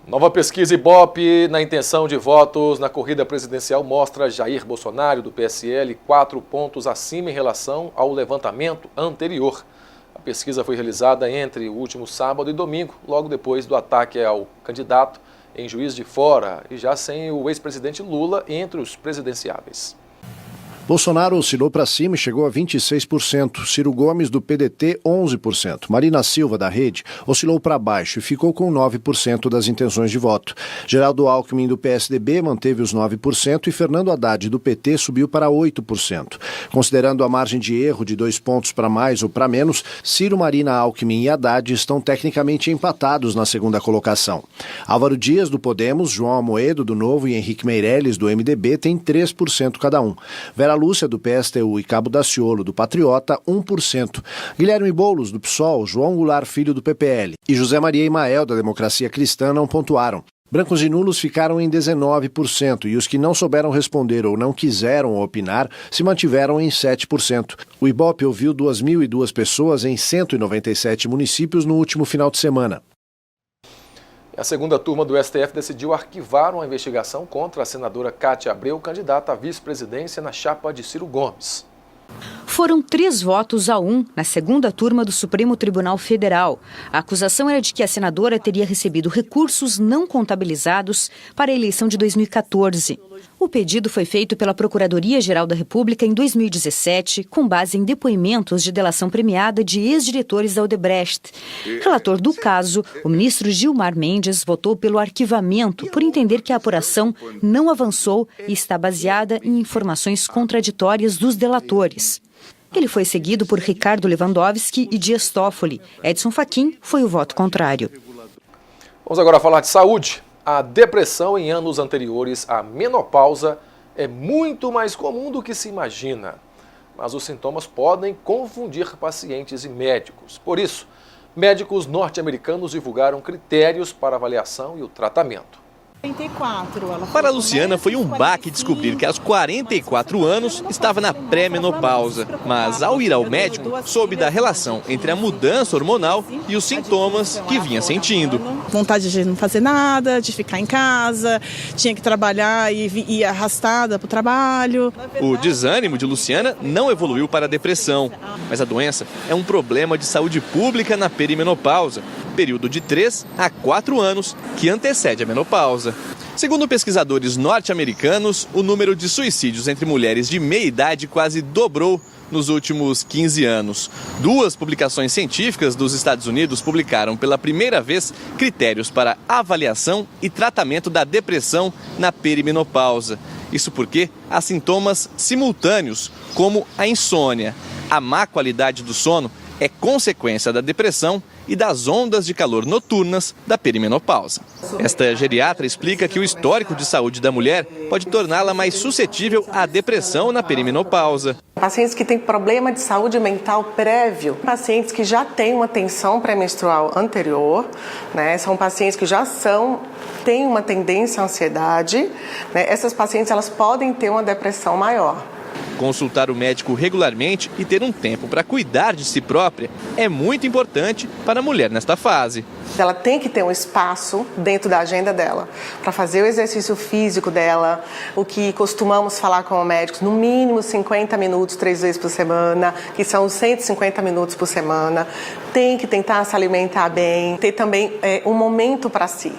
Nova pesquisa Ibope na intenção de votos na corrida presidencial mostra Jair Bolsonaro, do PSL, 4 pontos acima em relação ao levantamento anterior. A pesquisa foi realizada entre o último sábado e domingo, logo depois do ataque ao candidato em Juiz de Fora e já sem o ex-presidente Lula entre os presidenciáveis. Bolsonaro oscilou para cima e chegou a 26%, Ciro Gomes do PDT 11%, Marina Silva da Rede oscilou para baixo e ficou com 9% das intenções de voto. Geraldo Alckmin do PSDB manteve os 9% e Fernando Haddad do PT subiu para 8%. Considerando a margem de erro de 2 pontos para mais ou para menos, Ciro, Marina, Alckmin e Haddad estão tecnicamente empatados na segunda colocação. Álvaro Dias do Podemos, João Amoedo do Novo e Henrique Meirelles do MDB têm 3% cada um. Vera Lúcia, do PSTU, e Cabo Daciolo, do Patriota, 1%. Guilherme Boulos, do PSOL, João Goulart Filho, do PPL e José Maria Imael, da Democracia Cristã, não pontuaram. Brancos e nulos ficaram em 19% e os que não souberam responder ou não quiseram opinar se mantiveram em 7%. O Ibope ouviu 2.002 pessoas em 197 municípios no último final de semana. A segunda turma do STF decidiu arquivar uma investigação contra a senadora Cátia Abreu, candidata à vice-presidência na chapa de Ciro Gomes. Foram 3-1 na segunda turma do Supremo Tribunal Federal. A acusação era de que a senadora teria recebido recursos não contabilizados para a eleição de 2014. O pedido foi feito pela Procuradoria-Geral da República em 2017, com base em depoimentos de delação premiada de ex-diretores da Odebrecht. Relator do caso, o ministro Gilmar Mendes votou pelo arquivamento por entender que a apuração não avançou e está baseada em informações contraditórias dos delatores. Ele foi seguido por Ricardo Lewandowski e Dias Toffoli. Edson Fachin foi o voto contrário. Vamos agora falar de saúde. A depressão em anos anteriores à menopausa é muito mais comum do que se imagina, mas os sintomas podem confundir pacientes e médicos. Por isso, médicos norte-americanos divulgaram critérios para avaliação e o tratamento. Para a Luciana foi um baque descobrir que aos 44 anos estava na pré-menopausa, mas ao ir ao médico soube da relação entre a mudança hormonal e os sintomas que vinha sentindo. Vontade de não fazer nada, de ficar em casa, tinha que trabalhar e ir arrastada para o trabalho. O desânimo de Luciana não evoluiu para a depressão, mas a doença é um problema de saúde pública na perimenopausa, período de 3 a 4 anos que antecede a menopausa. Segundo pesquisadores norte-americanos, o número de suicídios entre mulheres de meia idade quase dobrou nos últimos 15 anos. 2 publicações científicas dos Estados Unidos publicaram pela primeira vez critérios para avaliação e tratamento da depressão na perimenopausa. Isso porque há sintomas simultâneos, como a insônia. A má qualidade do sono é consequência da depressão e das ondas de calor noturnas da perimenopausa. Esta geriatra explica que o histórico de saúde da mulher pode torná-la mais suscetível à depressão na perimenopausa. Pacientes que têm problema de saúde mental prévio, pacientes que já têm uma tensão pré-menstrual anterior, né, são pacientes que já têm uma tendência à ansiedade, né, essas pacientes elas podem ter uma depressão maior. Consultar o médico regularmente e ter um tempo para cuidar de si própria é muito importante para a mulher nesta fase. Ela tem que ter um espaço dentro da agenda dela para fazer o exercício físico dela, o que costumamos falar com médicos, no mínimo 50 minutos 3 vezes por semana, que são 150 minutos por semana. Tem que tentar se alimentar bem, ter também um momento para si.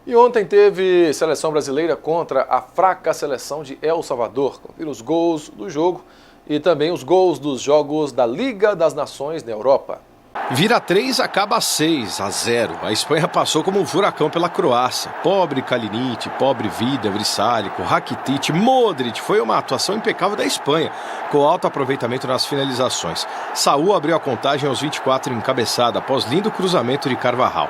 E ontem teve seleção brasileira contra a fraca seleção de El Salvador. Confira os gols do jogo e também os gols dos jogos da Liga das Nações na Europa. Vira 3, acaba 6-0. A Espanha passou como um furacão pela Croácia. Pobre Kalinic, pobre Vida, Vrsaljko, Rakitic, Modric. Foi uma atuação impecável da Espanha, com alto aproveitamento nas finalizações. Saúl abriu a contagem aos 24 em cabeçada, após lindo cruzamento de Carvajal.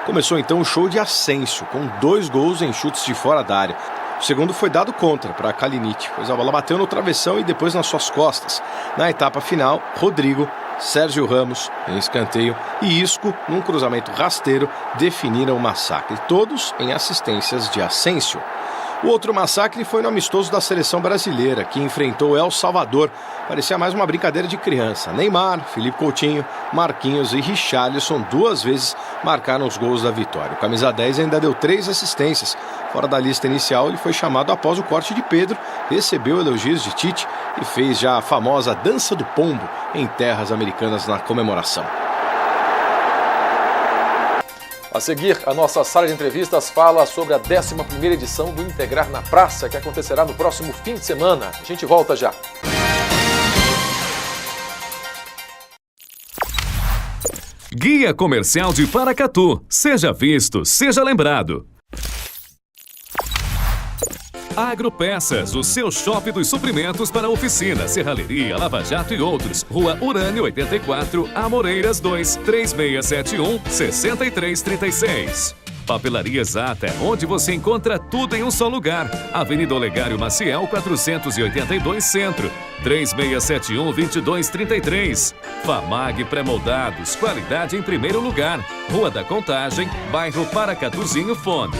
Começou então o show de Asensio, com 2 gols em chutes de fora da área. O segundo foi dado contra para Kalinic, pois a bola bateu no travessão e depois nas suas costas. Na etapa final, Rodrigo, Sérgio Ramos em escanteio e Isco, num cruzamento rasteiro, definiram o massacre. Todos em assistências de Asensio. O outro massacre foi no amistoso da seleção brasileira, que enfrentou El Salvador. Parecia mais uma brincadeira de criança. Neymar, Felipe Coutinho, Marquinhos e Richarlison 2 vezes marcaram os gols da vitória. O camisa 10 ainda deu 3 assistências. Fora da lista inicial, ele foi chamado após o corte de Pedro, recebeu elogios de Tite e fez já a famosa dança do pombo em terras americanas na comemoração. A seguir, a nossa sala de entrevistas fala sobre a 11ª edição do Integrar na Praça, que acontecerá no próximo fim de semana. A gente volta já. Guia Comercial de Paracatu. Seja visto, seja lembrado. Agropeças, o seu shopping dos suprimentos para oficina, serralheria, lava-jato e outros. Rua Urânio 84, Amoreiras 2, 3671-6336. Papelaria Exata, onde você encontra tudo em um só lugar. Avenida Olegário Maciel, 482 Centro, 3671-2233. Famag Pré-moldados, qualidade em primeiro lugar. Rua da Contagem, bairro Paracatuzinho, fone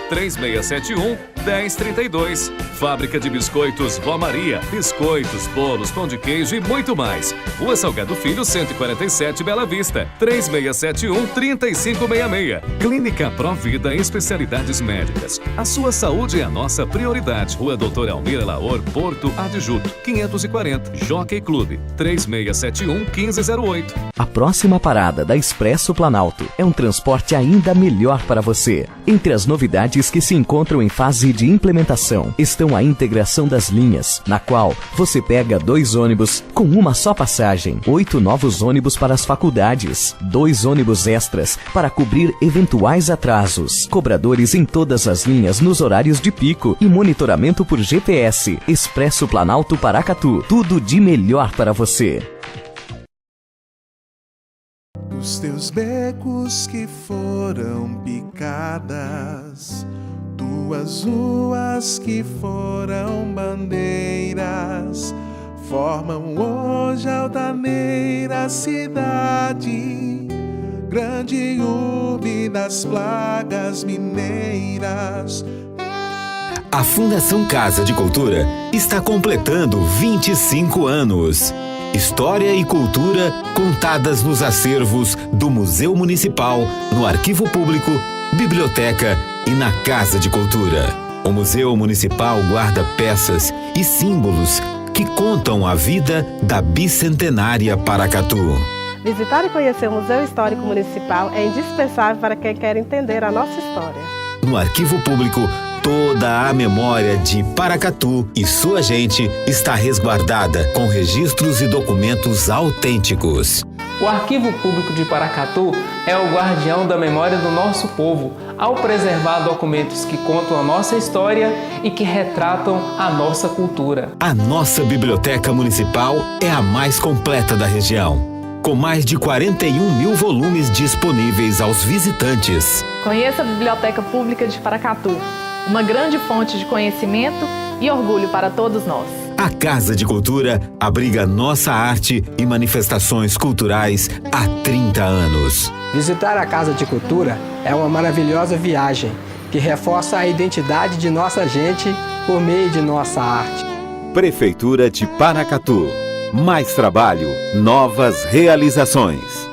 38-3671-1032. Fábrica de Biscoitos Vó Maria, biscoitos, bolos, pão de queijo e muito mais. Rua Salgado Filho, 147, Bela Vista, 3671-3566. Clínica Provida, especialidades médicas. A sua saúde é a nossa prioridade. Rua Doutor Almir Laor, Porto Adjuto, 540. Jockey Clube, 3671-1508. A próxima parada da Expresso Planalto é um transporte ainda melhor para você. Entre as novidades que se encontram em fase de implementação estão a integração das linhas, na qual você pega 2 ônibus com uma só passagem, 8 novos ônibus para as faculdades, 2 ônibus extras para cobrir eventuais atrasos, cobradores em todas as linhas nos horários de pico e monitoramento por GPS. Expresso Planalto Paracatu, tudo de melhor para você. Os teus becos que foram picadas, tuas ruas que foram bandeiras, formam hoje a altaneira cidade, grande urbe das plagas mineiras. A Fundação Casa de Cultura está completando 25 anos. História e cultura contadas nos acervos do Museu Municipal, no Arquivo Público, Biblioteca e na Casa de Cultura. O Museu Municipal guarda peças e símbolos que contam a vida da bicentenária Paracatu. Visitar e conhecer o Museu Histórico Municipal é indispensável para quem quer entender a nossa história. No Arquivo Público, toda a memória de Paracatu e sua gente está resguardada com registros e documentos autênticos. O Arquivo Público de Paracatu é o guardião da memória do nosso povo, ao preservar documentos que contam a nossa história e que retratam a nossa cultura. A nossa Biblioteca Municipal é a mais completa da região, com mais de 41 mil volumes disponíveis aos visitantes. Conheça a Biblioteca Pública de Paracatu, uma grande fonte de conhecimento e orgulho para todos nós. A Casa de Cultura abriga nossa arte e manifestações culturais há 30 anos. Visitar a Casa de Cultura é uma maravilhosa viagem que reforça a identidade de nossa gente por meio de nossa arte. Prefeitura de Paracatu. Mais trabalho, novas realizações.